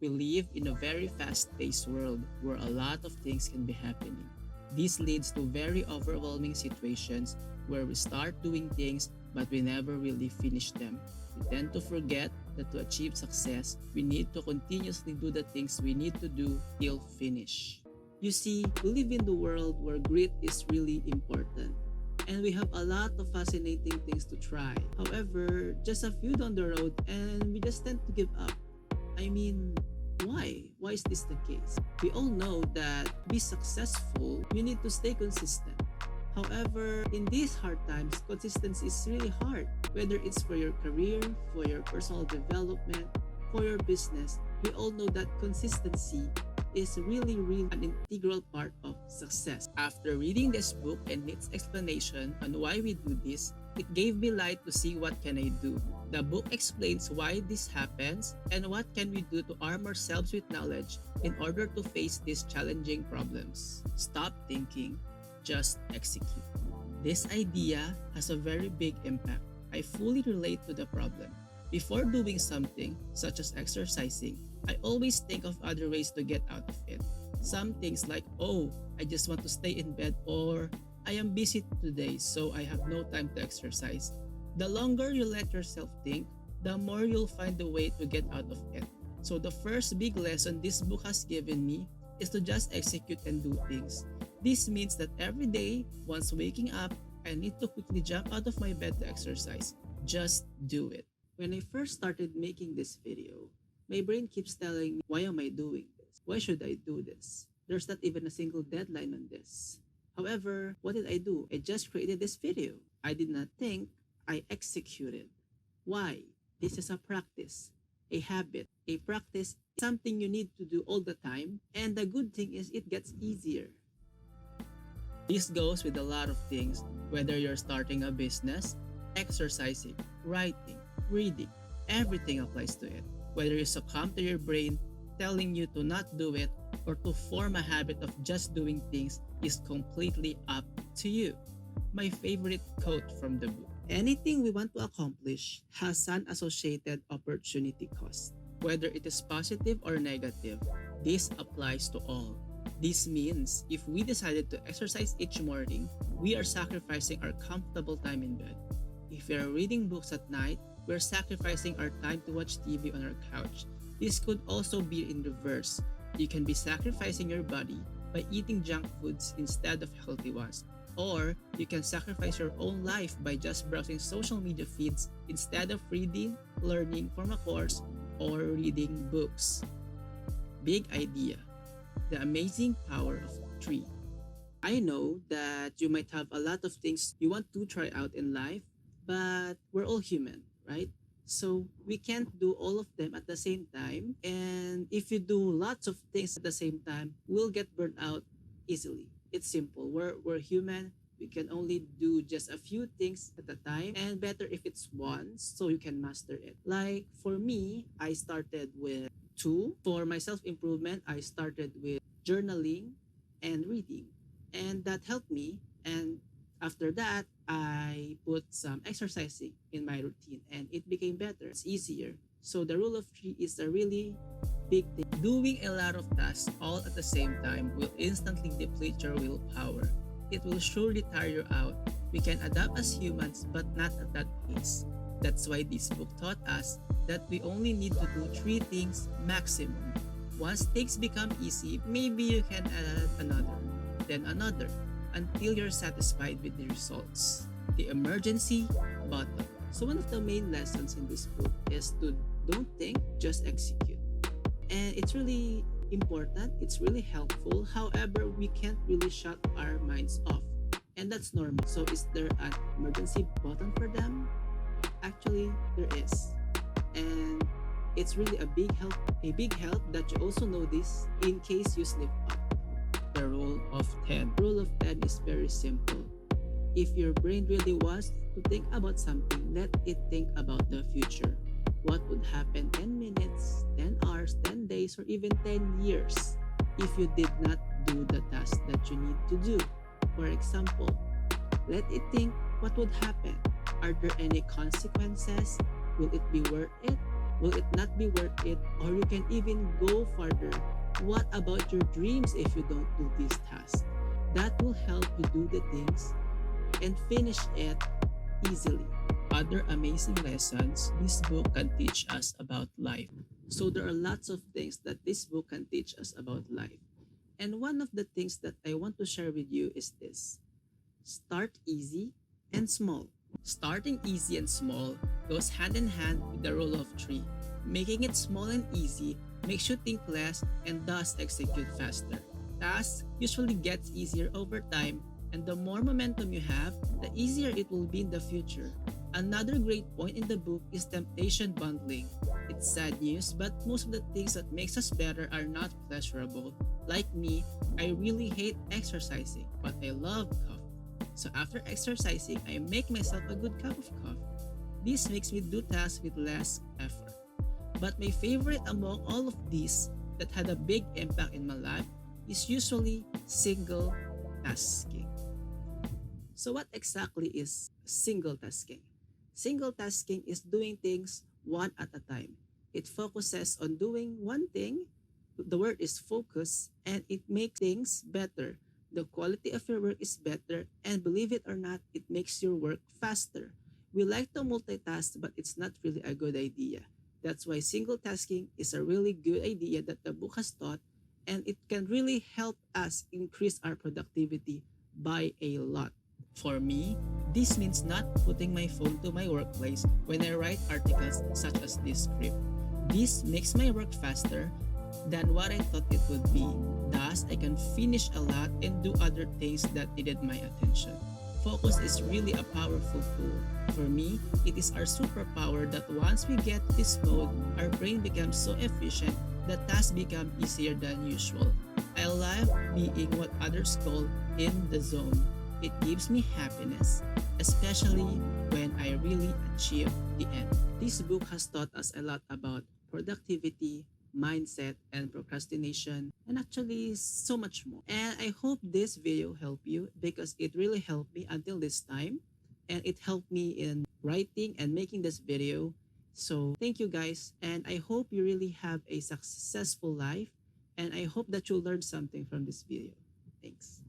We live in a very fast-paced world where a lot of things can be happening. This leads to very overwhelming situations where we start doing things but we never really finish them. We tend to forget that to achieve success, we need to continuously do the things we need to do till finish. You see, we live in the world where grit is really important. And we have a lot of fascinating things to try. However, just a few down the road and we just tend to give up. I mean, why? Why is this the case? We all know that to be successful, you need to stay consistent. However, in these hard times, consistency is really hard. Whether it's for your career, for your personal development, for your business, we all know that consistency is really an integral part of success. After reading this book and its explanation on why we do this, it gave me light to see what can I do. The book explains why this happens and what can we do to arm ourselves with knowledge in order to face these challenging problems. Stop thinking, just execute. This idea has a very big impact. I fully relate to the problem. Before doing something, such as exercising, I always think of other ways to get out of it. Some things like, oh, I just want to stay in bed, or I am busy today so I have no time to exercise. The longer you let yourself think, the more you'll find a way to get out of it. So the first big lesson this book has given me is to just execute and do things. This means that every day, once waking up, I need to quickly jump out of my bed to exercise. Just do it. When I first started making this video, my brain keeps telling me, why am I doing this? Why should I do this? There's not even a single deadline on this. However, what did I do? I just created this video. I did not think, I executed. Why? This is a practice, a habit. A practice is something you need to do all the time, and the good thing is it gets easier. This goes with a lot of things, whether you're starting a business, exercising, writing, reading, everything applies to it. Whether you succumb to your brain telling you to not do it or to form a habit of just doing things is completely up to you. My favorite quote from the book: anything we want to accomplish has an associated opportunity cost. Whether it is positive or negative, this applies to all. This means if we decided to exercise each morning, we are sacrificing our comfortable time in bed. If we are reading books at night, we're sacrificing our time to watch TV on our couch. This could also be in reverse. You can be sacrificing your body by eating junk foods instead of healthy ones. Or you can sacrifice your own life by just browsing social media feeds instead of reading, learning from a course, or reading books. Big idea. The amazing power of three. I know that you might have a lot of things you want to try out in life, but we're all human, right? So we can't do all of them at the same time. And if you do lots of things at the same time, we'll get burnt out easily. It's simple. We're human. We can only do just a few things at a time, and better if it's one so you can master it. Like for me, I started with two. For my self-improvement, I started with journaling and reading. And that helped me. And after that, I put some exercising in my routine and it became better. It's easier. So the rule of three is a really big thing. Doing a lot of tasks all at the same time will instantly deplete your willpower. It will surely tire you out. We can adapt as humans, but not at that pace. That's why this book taught us that we only need to do three things maximum. Once things become easy, maybe you can add another, then another, until you're satisfied with the results. The emergency button. So one of the main lessons in this book is to don't think, just execute. And it's really important, it's really helpful. However, we can't really shut our minds off. And that's normal. So is there an emergency button for them? Actually, there is. And it's really a big help that you also know this in case you slip up. The rule of 10. The rule of 10 is very simple. If your brain really wants to think about something, let it think about the future. What would happen 10 minutes, 10 hours, 10 days, or even 10 years if you did not do the task that you need to do? For example, let it think what would happen. Are there any consequences? Will it be worth it? Will it not be worth it? Or you can even go further. What about your dreams if you don't do this task? That will help you do the things and finish it easily. Other amazing lessons this book can teach us about life. So there are lots of things that this book can teach us about life. And one of the things that I want to share with you is this: start easy and small. Starting easy and small goes hand in hand with the rule of three. Making it small and easy makes you think less and thus execute faster. Tasks usually gets easier over time, and the more momentum you have, the easier it will be in the future. Another great point in the book is temptation bundling. It's sad news, but most of the things that makes us better are not pleasurable. Like me, I really hate exercising, but I love coffee. So after exercising, I make myself a good cup of coffee. This makes me do tasks with less effort. But my favorite among all of these that had a big impact in my life is usually single tasking. So what exactly is single tasking? Single tasking is doing things one at a time. It focuses on doing one thing. The word is focus, and it makes things better. The quality of your work is better, and believe it or not, it makes your work faster. We like to multitask, but it's not really a good idea. That's why single tasking is a really good idea that the book has taught, and it can really help us increase our productivity by a lot. For me, this means not putting my phone to my workplace when I write articles such as this script. This makes my work faster than what I thought it would be. Thus, I can finish a lot and do other things that needed my attention. Focus is really a powerful tool. For me, it is our superpower that once we get this mode, our brain becomes so efficient that tasks become easier than usual. I love being what others call in the zone. It gives me happiness, especially when I really achieve the end. This book has taught us a lot about productivity, mindset, and procrastination, and actually so much more. And I hope this video helped you because it really helped me until this time, and it helped me in writing and making this video. So thank you guys, and I hope you really have a successful life, and I hope that you learned something from this video. Thanks.